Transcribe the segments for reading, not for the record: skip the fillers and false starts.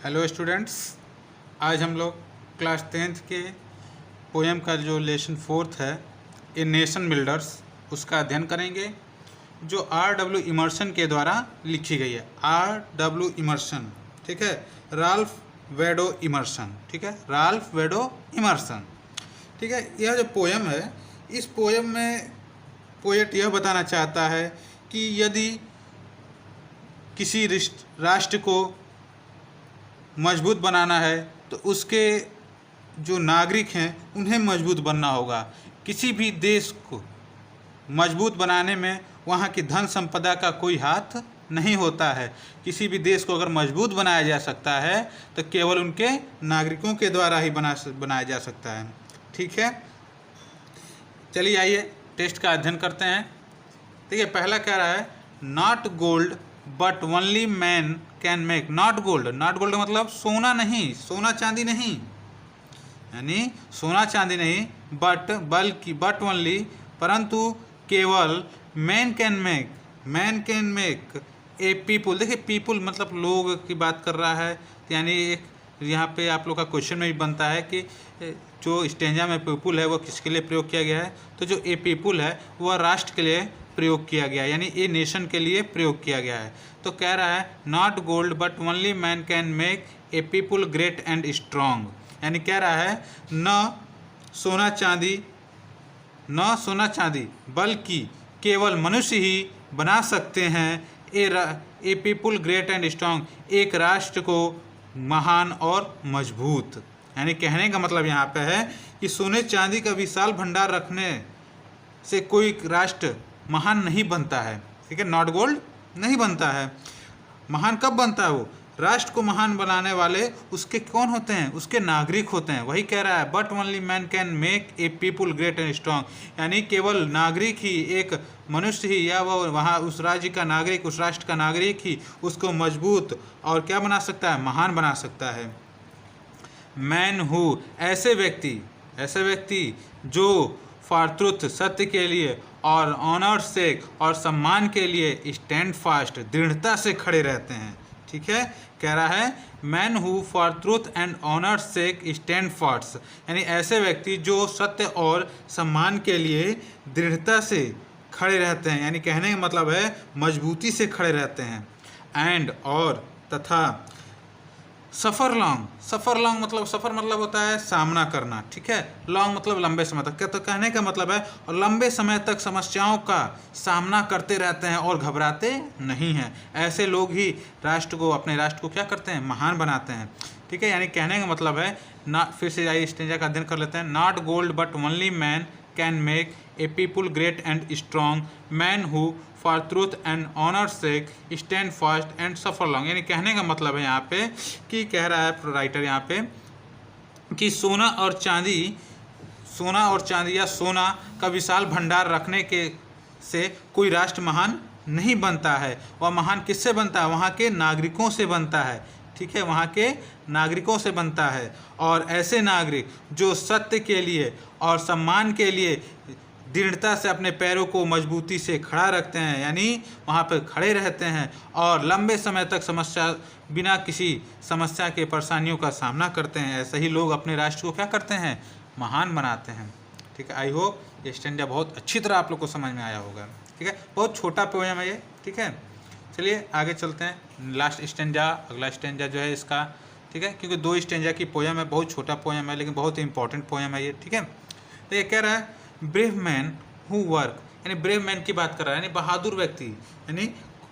Hello students, आज हम लोग क्लास 10th के पोएम का जो लेसन 4th है ए नेशन बिल्डर्स उसका अध्ययन करेंगे, जो R.W. इमर्सन के द्वारा लिखी गई है। R.W. इमर्सन, ठीक है, राल्फ वेडो इमर्सन, ठीक है, राल्फ वेडो इमर्सन, ठीक है। यह जो पोएम है, इस पोएम में पोएट यह बताना चाहता है कि यदि किसी राष्ट्र को मजबूत बनाना है तो उसके जो नागरिक हैं उन्हें मजबूत बनना होगा। किसी भी देश को मजबूत बनाने में वहाँ की धन संपदा का कोई हाथ नहीं होता है। किसी भी देश को अगर मजबूत बनाया जा सकता है तो केवल उनके नागरिकों के द्वारा ही बनाया जा सकता है, ठीक है। चलिए आइए टेस्ट का अध्ययन करते हैं। देखिए, पहला कह रहा है not gold but only man can make. Not gold, not gold मतलब सोना नहीं, सोना चांदी नहीं, यानी सोना चांदी नहीं, बट ओनली परंतु केवल man can make a people. देखिए, पीपुल मतलब लोग की बात कर रहा है, यानी एक यहाँ पे आप लोग का क्वेश्चन में भी बनता है कि जो स्टेंजा में पीपुल है वो किसके लिए प्रयोग किया गया है। तो जो ए पीपुल है वह राष्ट्र के लिए प्रयोग किया गया है, यानी ए नेशन के लिए प्रयोग किया गया है। तो कह रहा है not gold but only man can make a people great and strong, यानी कह रहा है न सोना चांदी बल्कि केवल मनुष्य ही बना सकते हैं ए पीपुल ग्रेट एंड स्ट्रॉन्ग, एक राष्ट्र को महान और मजबूत। यानी कहने का मतलब यहाँ पे है कि सोने चांदी का विशाल भंडार रखने से कोई राष्ट्र महान नहीं बनता है, ठीक है। नॉट गोल्ड नहीं बनता है। महान कब बनता है? वो राष्ट्र को महान बनाने वाले उसके कौन होते हैं? उसके नागरिक होते हैं। वही कह रहा है but only man can make a people great and strong, यानी केवल नागरिक ही, एक मनुष्य ही या वो वहाँ उस राज्य का नागरिक, उस राष्ट्र का नागरिक ही उसको मजबूत और क्या बना सकता है? महान बना सकता है। मैन हु, ऐसे व्यक्ति जो फॉर ट्रुथ, सत्य के लिए, और ऑनर सेक, और सम्मान के लिए, स्टैंड फास्ट, दृढ़ता से खड़े रहते हैं, ठीक है। कह रहा है man who for truth and honour sake stand fast, यानी ऐसे व्यक्ति जो सत्य और सम्मान के लिए दृढ़ता से खड़े रहते हैं, यानी कहने का मतलब है मजबूती से खड़े रहते हैं। एंड, और, तथा सफ़र लॉन्ग मतलब होता है सामना करना, ठीक है। लॉन्ग मतलब लंबे समय तक, तो कहने का मतलब है और लंबे समय तक समस्याओं का सामना करते रहते हैं और घबराते नहीं हैं। ऐसे लोग ही अपने राष्ट्र को क्या करते हैं? महान बनाते हैं, ठीक है। यानी कहने का मतलब है ना, फिर से आइए स्टेंजा का अध्ययन कर लेते हैं। Not gold but only man can make a people great and strong, man who for truth and honour sake stand fast and suffer long. यानी कहने का मतलब है यहाँ पे कि कह रहा है राइटर यहाँ पे कि सोना और चांदी या सोना का विशाल भंडार रखने के से कोई राष्ट्र महान नहीं बनता है। वह महान किससे बनता है? वहाँ के नागरिकों से बनता है, ठीक है, वहाँ के नागरिकों से बनता है। और ऐसे नागरिक जो सत्य के लिए और सम्मान के लिए दृढ़ता से अपने पैरों को मजबूती से खड़ा रखते हैं, यानी वहाँ पर खड़े रहते हैं और लंबे समय तक बिना किसी समस्या के परेशानियों का सामना करते हैं, ऐसे ही लोग अपने राष्ट्र को क्या करते हैं? महान बनाते हैं, ठीक है। आई होप ये स्टेंजा बहुत अच्छी तरह आप लोग को समझ में आया होगा, ठीक है। बहुत छोटा पोएम है ये, ठीक है। चलिए आगे चलते हैं। लास्ट स्टेंजा, अगला स्टेंजा जो है इसका, ठीक है, क्योंकि 2 स्टेंजा की पोएम है, बहुत छोटा पोएम है लेकिन बहुत इंपॉर्टेंट पोएम है ये, ठीक है। तो ये कह रहा है ब्रेव मैन हु वर्क, यानी ब्रेव मैन की बात कर रहा है, यानी बहादुर व्यक्ति, यानी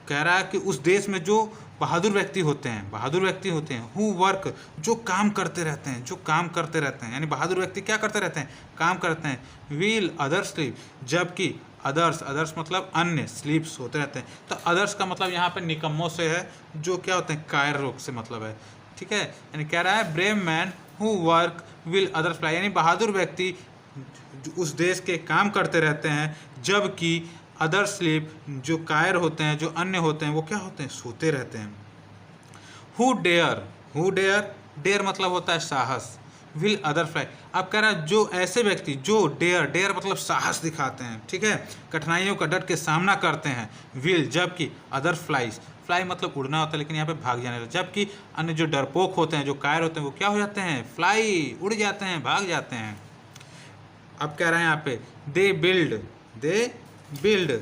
कह रहा है कि उस देश में जो बहादुर व्यक्ति होते हैं हु वर्क, जो काम करते रहते हैं, यानी बहादुर व्यक्ति क्या करते रहते हैं? काम करते हैं। व्हील अदर्स स्लीप, जबकि अदर्स मतलब अन्य, स्लीप्स होते रहते हैं। तो अदर्स का मतलब यहाँ पे निकम्मों से है, जो क्या होते हैं? कायर रोग से मतलब है, ठीक है। यानी कह रहा है brave man who work will others fly, यानी बहादुर व्यक्ति उस देश के काम करते रहते हैं, जबकि अदर स्लीप, जो कायर होते हैं, जो अन्य होते हैं, वो क्या होते हैं? सोते रहते हैं। हु डेयर मतलब होता है साहस, विल अदर फ्लाई, अब कह रहा है जो ऐसे व्यक्ति जो डेयर मतलब साहस दिखाते हैं, ठीक है, कठिनाइयों का डट के सामना करते हैं। विल, जबकि अदर फ्लाई फ्लाई मतलब उड़ना होता है, लेकिन यहाँ पे भाग जाने लगता है। जबकि अन्य जो डरपोक होते हैं, जो कायर होते हैं, वो क्या हो जाते हैं, फ्लाई, उड़ जाते हैं, भाग जाते हैं। अब कह रहे हैं यहाँ पे they build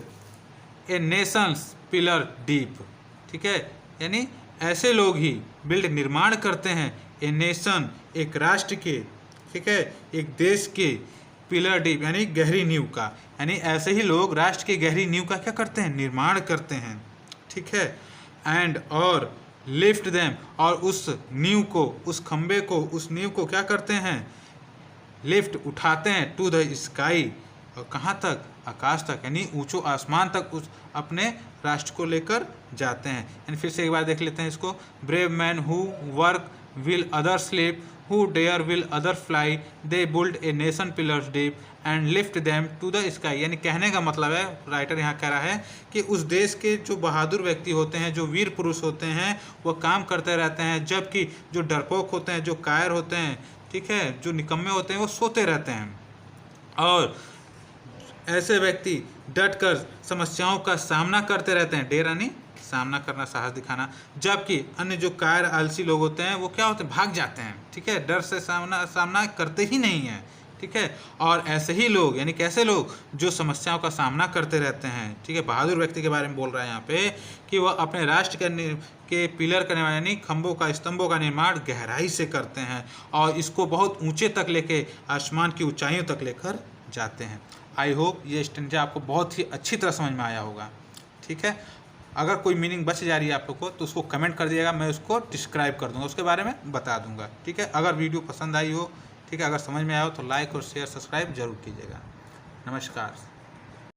a Nations pillar deep, ठीक है, यानी ऐसे लोग ही बिल्ड निर्माण करते हैं, ए नेशन एक राष्ट्र के, ठीक है, एक देश के, पिलर डीप यानी गहरी नींव का, यानी ऐसे ही लोग राष्ट्र की गहरी नींव का क्या करते हैं, निर्माण करते हैं, ठीक है। एंड और लिफ्ट देम, और उस नींव को, उस खंबे को, उस नींव को क्या करते हैं, लिफ्ट उठाते हैं, टू द स्काई, और कहाँ तक, आकाश तक, यानी ऊंचो आसमान तक उस अपने राष्ट्र को लेकर जाते हैं। यानी फिर से एक बार देख लेते हैं इसको, brave man who work while other sleep, who dare while other fly, they build a nation pillars deep and lift them to the sky. यानी कहने का मतलब है, राइटर यहाँ कह रहा है कि उस देश के जो बहादुर व्यक्ति होते हैं, जो वीर पुरुष होते हैं, वो काम करते रहते हैं, जबकि जो डरपोक होते हैं, जो कायर होते हैं, ठीक है, जो निकम्मे होते हैं, वो सोते रहते हैं। और ऐसे व्यक्ति डटकर समस्याओं का सामना करते रहते हैं, डेरा नहीं, सामना करना, साहस दिखाना, जबकि अन्य जो कायर आलसी लोग होते हैं, वो क्या होते हैं, भाग जाते हैं, ठीक है, डर से सामना करते ही नहीं है, ठीक है। और ऐसे ही लोग, यानी कैसे लोग, जो समस्याओं का सामना करते रहते हैं, ठीक है, बहादुर व्यक्ति के बारे में बोल रहा है यहाँ पे कि वह अपने राष्ट्र के पिलर करने वाले, यानी खंभों का, स्तंभों का निर्माण गहराई से करते हैं और इसको बहुत ऊंचे तक लेके, आसमान की ऊंचाइयों तक लेकर जाते हैं। आई होप ये स्टेंजा आपको बहुत ही अच्छी तरह समझ में आया होगा, ठीक है। अगर कोई मीनिंग बच जा रही है आप लोग को तो उसको कमेंट कर दिएगा, मैं उसको डिस्क्राइब कर दूंगा, उसके बारे में बता दूंगा, ठीक है। अगर वीडियो पसंद आई हो, ठीक है, अगर समझ में आया हो तो लाइक और शेयर सब्सक्राइब जरूर कीजिएगा। नमस्कार।